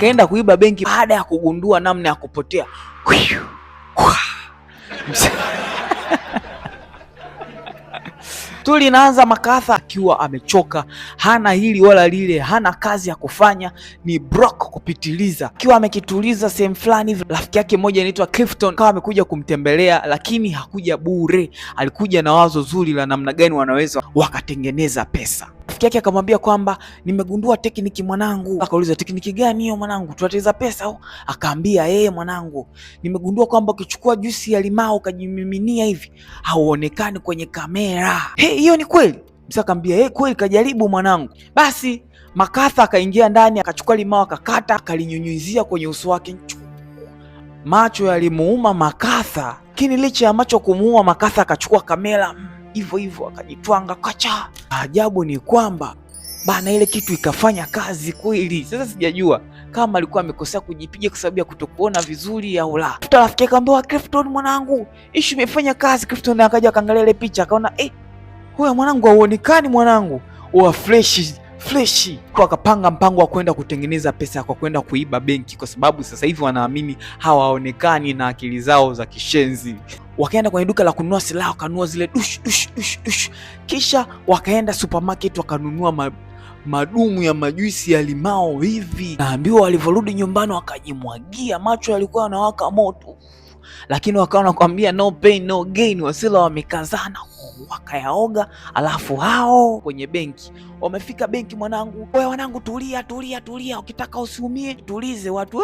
akaenda kuiba benki baada ya kugundua namna ya kupotea. Tu linaanza MacArthur akiwa amechoka, hana hili wala lile, hana kazi ya kufanya, ni broke kupitiliza. Akiwa amekituliza sehemu fulani hivi, rafiki yake mmoja anaitwa Clifton kawa amekuja kumtembelea, lakini hakuja bure. Alikuja na wazo zuri la namna gani wanaweza wakatengeneza pesa. Rafiki yake akamwambia kwamba nimegundua tekniki mwanangu. Akauliza, tekniki gani hiyo mwanangu, tunateza pesa au? Akaambia, mwanangu, nimegundua kwamba ukichukua juisi ya limao ukajimiminia hivi hauonekani kwenye kamera. Hiyo ni kweli? Msa akaambia, kweli, kajaribu mwanangu. Basi MacArthur akaingia ndani, akachukua limao, akakata, akalinyunyizia kwenye uso wake. Macho yalimuuma MacArthur, lakini licha ya macho kumuuma MacArthur akachukua kamera hivyo hivyo akajitwanga kacha. Ajabu ni kwamba bana, ile kitu ikafanya kazi kweli. Sasa sijajua kama alikuwa amekosea kujipiga kwa sababu ya kutokuona vizuri au la. Rafiki akamwambia, Clifton mwanangu, issue imefanya kazi. Clifton akaja akaangalia ile picha akaona huyo mwanangu hauonekani mwanangu, wa fresh. Kwa akapanga mpango wa kwenda kutengeneza pesa kwa kwenda kuiba benki, kwa sababu sasa hivi wanaamini hawaonekani na akili zao za kishenzi. Wakaenda kwenye duka la kununua silaha, wakanunua zile dush. Kisha wakaenda supermarket wakanunua madumu ya majuisi ya limao hivi. Naambiwa walivyorudi nyumbani wakajimwagia, macho yalikuwa yanawaka moto, lakini wakawa nakwambia no pain no gain. Wasila wamekazana wakayaoga, alafu hao kwenye benki wamefika. Benki mwanangu, wewe wanangu, tulia, ukitaka usiumie, tulize watu.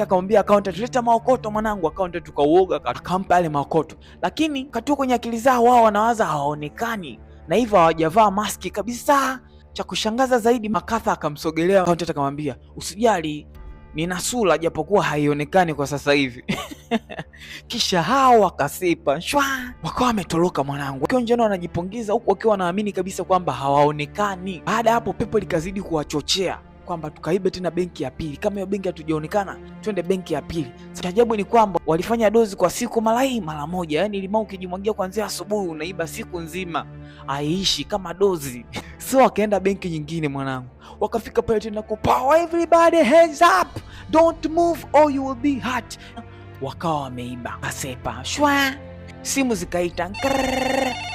Akamwambia accountant, leta maokoto mwanangu. Accountant tukauoga, akampa yale maokoto, lakini katuo kwenye akili zao wao wanawaza hawaonekani na hivyo hawajavaa maski kabisa. Cha kushangaza zaidi, MacArthur akamsogelea accountant akamwambia, usijali, nina sura japokuwa haionekani kwa sasa hivi. Kisha hao wakasepa shwa, wakawa wametoroka mwanangu, wakiwa njiani wanajipongeza, huku wakiwa wanaamini kabisa kwamba hawaonekani. Baada ya hapo, pepo likazidi kuwachochea kwamba tukaibe tena benki ya pili. Kama hiyo benki hatujaonekana, twende benki ya pili. Sasa ajabu ni kwamba walifanya dozi kwa siku mara moja. Yani limau ukijimwagia kuanzia asubuhi unaiba siku nzima, aishi kama dozi. So wakaenda benki nyingine mwanangu, wakafika pale tena kwa power, everybody hands up, don't move or you will be hurt. Wakawa wameiba, kasepa shwa, simu zikaita,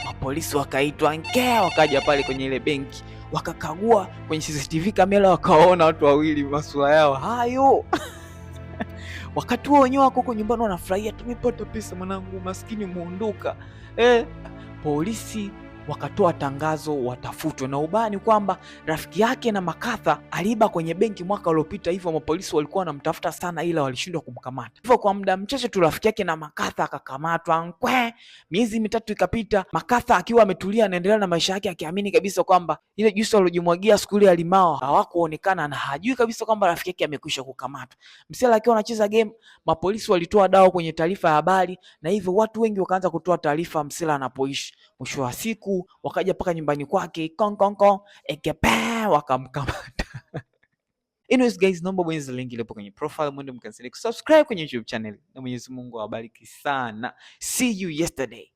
mapolisi wakaitwa, wakaja pale kwenye ile benki, wakakagua kwenye CCTV kamera, wakaona watu wawili masura yao hayo. Wakati huo wenyewe wako huko nyumbani wanafurahia, tumepata pesa mwanangu, maskini muondoka. Polisi wakatoa tangazo watafutwe, na ubaya ni kwamba rafiki yake na MacArthur aliiba kwenye benki mwaka uliopita, hivyo mapolisi walikuwa wanamtafuta sana, ila walishindwa kumkamata. Hivyo kwa muda mchache tu rafiki yake na MacArthur akakamatwa. Miezi mitatu ikapita, MacArthur akiwa ametulia anaendelea na maisha yake, akiamini kabisa kwamba ile juisi aliyojimwagia siku ile ya limao hawakuonekana, na hajui kabisa kwamba rafiki yake amekwisha kukamatwa. Msela akiwa anacheza game, mapolisi walitoa dawa kwenye taarifa ya habari, na hivyo watu wengi wakaanza kutoa taarifa Msela anapoishi. Mwisho wa siku wakaja paka nyumbani kwake, wakamkamata. Anyways guys, naomba bonyeza link ile kwenye profile, mwende mkanseli kusubscribe kwenye YouTube channel, na Mwenyezi Mungu awabariki sana. See you yesterday.